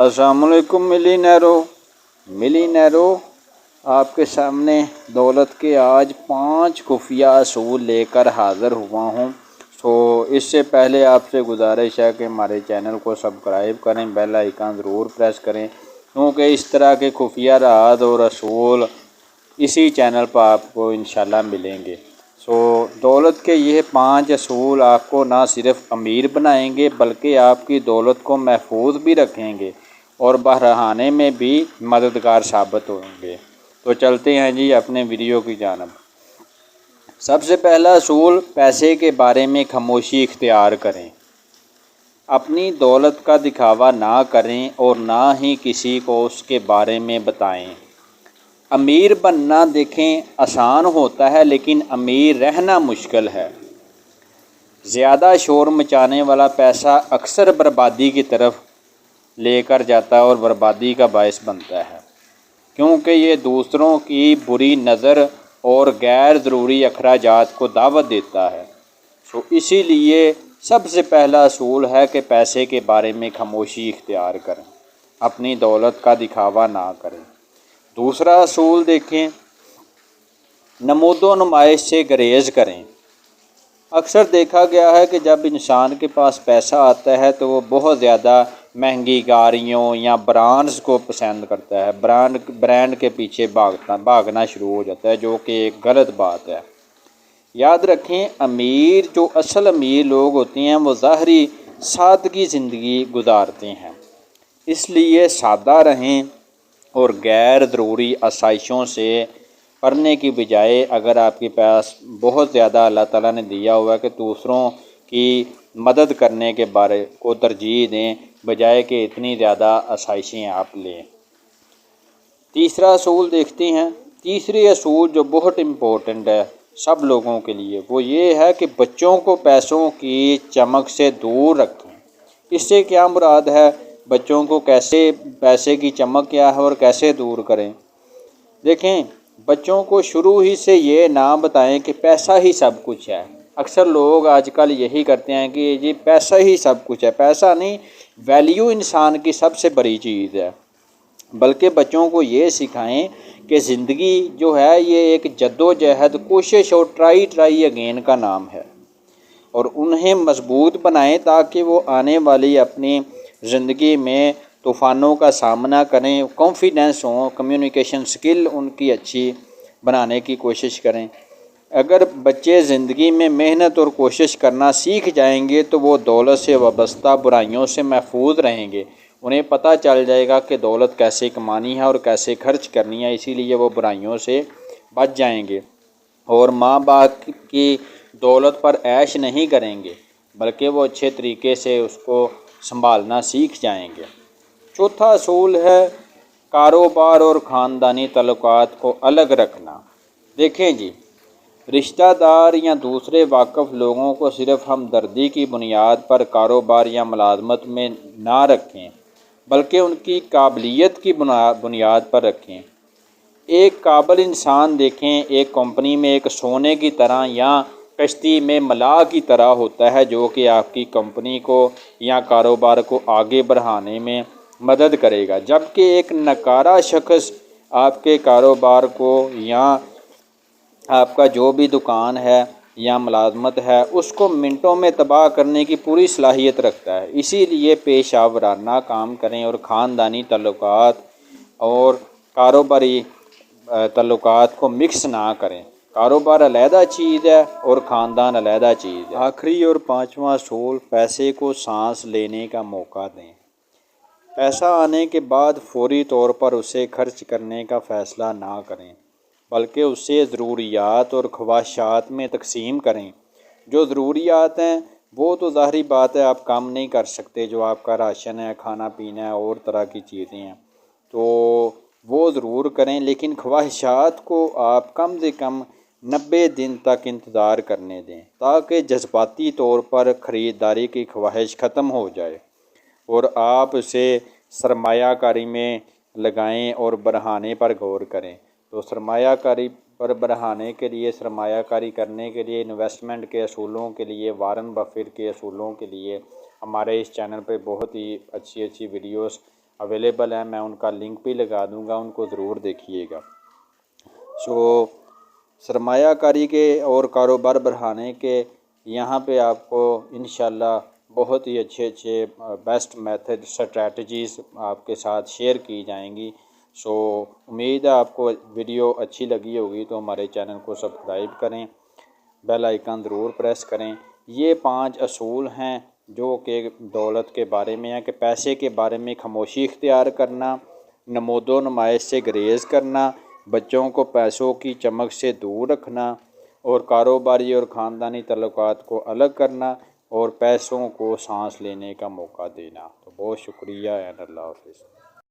अस्सलामुअलैकुम मिलीनेरो आपके सामने दौलत के आज 5 खुफिया असूल लेकर हाज़िर हुआ हूँ। इससे पहले आपसे गुजारिश है कि हमारे चैनल को सब्सक्राइब करें, बेल आइकन ज़रूर प्रेस करें, क्योंकि इस तरह के खुफिया राज और असूल इसी चैनल पर आपको इंशाल्लाह मिलेंगे। दौलत के ये 5 असूल आपको ना सिर्फ अमीर बनाएंगे बल्कि आपकी दौलत को महफूज भी रखेंगे और बहराने में भी मददगार साबित होंगे। तो चलते हैं जी अपने वीडियो की जानिब। सबसे पहला असूल, पैसे के बारे में खामोशी इख्तियार करें। अपनी दौलत का दिखावा ना करें और ना ही किसी को उसके बारे में बताएं। अमीर बनना देखें आसान होता है, लेकिन अमीर रहना मुश्किल है। ज़्यादा शोर मचाने वाला पैसा अक्सर बर्बादी की तरफ लेकर जाता है और बर्बादी का बायस बनता है, क्योंकि ये दूसरों की बुरी नज़र और गैर ज़रूरी अखराजात को दावत देता है। इसीलिए सबसे पहला असूल है कि पैसे के बारे में खामोशी इख्तियार करें, अपनी दौलत का दिखावा ना करें। दूसरा असूल देखें, नमूदो नुमाइश से गुरेज करें। अक्सर देखा गया है कि जब इंसान के पास पैसा आता है तो वो बहुत ज़्यादा महंगी गाड़ियों या ब्रांड्स को पसंद करता है, ब्रांड के पीछे भागना शुरू हो जाता है, जो कि एक गलत बात है। याद रखें, जो असल अमीर लोग होते हैं वो ज़ाहरी सादगी ज़िंदगी गुजारते हैं। इसलिए सादा रहें और गैर ज़रूरी आसाइशों से पढ़ने की बजाय अगर आपके पास बहुत ज़्यादा अल्लाह ताला ने दिया हुआ है कि दूसरों की मदद करने के बारे को तरजीह दें, बजाय कि इतनी ज़्यादा आसाइशें आप लें। तीसरा असूल देखते हैं। तीसरी असूल जो बहुत इम्पोर्टेंट है सब लोगों के लिए, वो ये है कि बच्चों को पैसों की चमक से दूर रखें। इससे क्या मुराद है? बच्चों को कैसे पैसे की चमक क्या है और कैसे दूर करें? देखें, बच्चों को शुरू ही से ये ना बताएं कि पैसा ही सब कुछ है। अक्सर लोग आजकल यही करते हैं कि जी पैसा ही सब कुछ है। पैसा नहीं, वैल्यू इंसान की सबसे बड़ी चीज़ है। बल्कि बच्चों को ये सिखाएं कि ज़िंदगी जो है ये एक जद्दोजहद, कोशिश और ट्राई अगेन का नाम है, और उन्हें मजबूत बनाएं ताकि वो आने वाली अपनी ज़िंदगी में तूफ़ानों का सामना करें, कॉन्फिडेंस हो, कम्युनिकेशन स्किल उनकी अच्छी बनाने की कोशिश करें। अगर बच्चे ज़िंदगी में मेहनत और कोशिश करना सीख जाएंगे तो वो दौलत से वाबस्ता बुराइयों से महफूज रहेंगे। उन्हें पता चल जाएगा कि दौलत कैसे कमानी है और कैसे खर्च करनी है, इसीलिए वो बुराइयों से बच जाएंगे और माँ बाप की दौलत पर ऐश नहीं करेंगे, बल्कि वो अच्छे तरीके से उसको संभालना सीख जाएंगे। चौथा असूल है कारोबार और ख़ानदानी तल्लुकात को अलग रखना। देखें जी, रिश्तेदार या दूसरे वाकिफ़ लोगों को सिर्फ़ हमदर्दी की बुनियाद पर कारोबार या मुलाजमत में ना रखें, बल्कि उनकी काबिलियत की बुनियाद पर रखें। एक काबिल इंसान देखें एक कंपनी में एक सोने की तरह या कश्ती में मलाह की तरह होता है, जो कि आपकी कंपनी को या कारोबार को आगे बढ़ाने में मदद करेगा। जबकि एक नकारा शख्स आपके कारोबार को या आपका जो भी दुकान है या मुलाजमत है उसको मिनटों में तबाह करने की पूरी सलाहियत रखता है। इसीलिए पेशा वराना काम करें और ख़ानदानी तल्लुकात और कारोबारी तल्लुकात को मिक्स ना करें। कारोबार अलहदा चीज़ है और ख़ानदान अलहदा चीज़ है। आखिरी और 5वां असूल, पैसे को सांस लेने का मौका दें। पैसा आने के बाद फौरी तौर पर उसे खर्च करने का फ़ैसला ना करें, बल्कि उसे ज़रूरियात और ख्वाहिशात में तकसीम करें। जो ज़रूरियात हैं वो तो ज़ाहरी बात है आप कम नहीं कर सकते, जो आपका राशन है, खाना पीना है और तरह की चीज़ें हैं तो वो ज़रूर करें, लेकिन ख्वाहिशात को आप कम से कम 90 दिन तक इंतज़ार करने दें, ताकि जज्बाती तौर पर ख़रीदारी की ख्वाहिश ख़त्म हो जाए और आप उसे सरमायाकारी में लगाएं और बढ़ाने पर गौर करें। तो सरमायाकारी पर बढ़ाने के लिए, सरमायाकारी करने के लिए, इन्वेस्टमेंट के असूलों के लिए, वारन बफेट के असूलों के लिए हमारे इस चैनल पे बहुत ही अच्छी वीडियोस اویلیبل ہیں، میں ان کا لنک بھی لگا دوں گا، ان کو ضرور دیکھیے گا۔ سو سرمایہ کاری کے اور کاروبار بڑھانے کے یہاں پہ آپ کو انشاءاللہ بہت ہی اچھے بیسٹ میتھڈ اسٹریٹجیز آپ کے ساتھ شیئر کی جائیں گی۔ سو امید ہے آپ کو ویڈیو اچھی لگی ہوگی، تو ہمارے چینل کو سبسکرائب کریں، بیل آئیکن ضرور پریس کریں۔ یہ 5 اصول ہیں جو کہ دولت کے بارے میں ہے، کہ پیسے کے بارے میں خاموشی اختیار کرنا، نمود و نمائش سے گریز کرنا، بچوں کو پیسوں کی چمک سے دور رکھنا، اور کاروباری اور خاندانی تعلقات کو الگ کرنا، اور پیسوں کو سانس لینے کا موقع دینا۔ تو بہت شکریہ اینڈ اللہ حافظ۔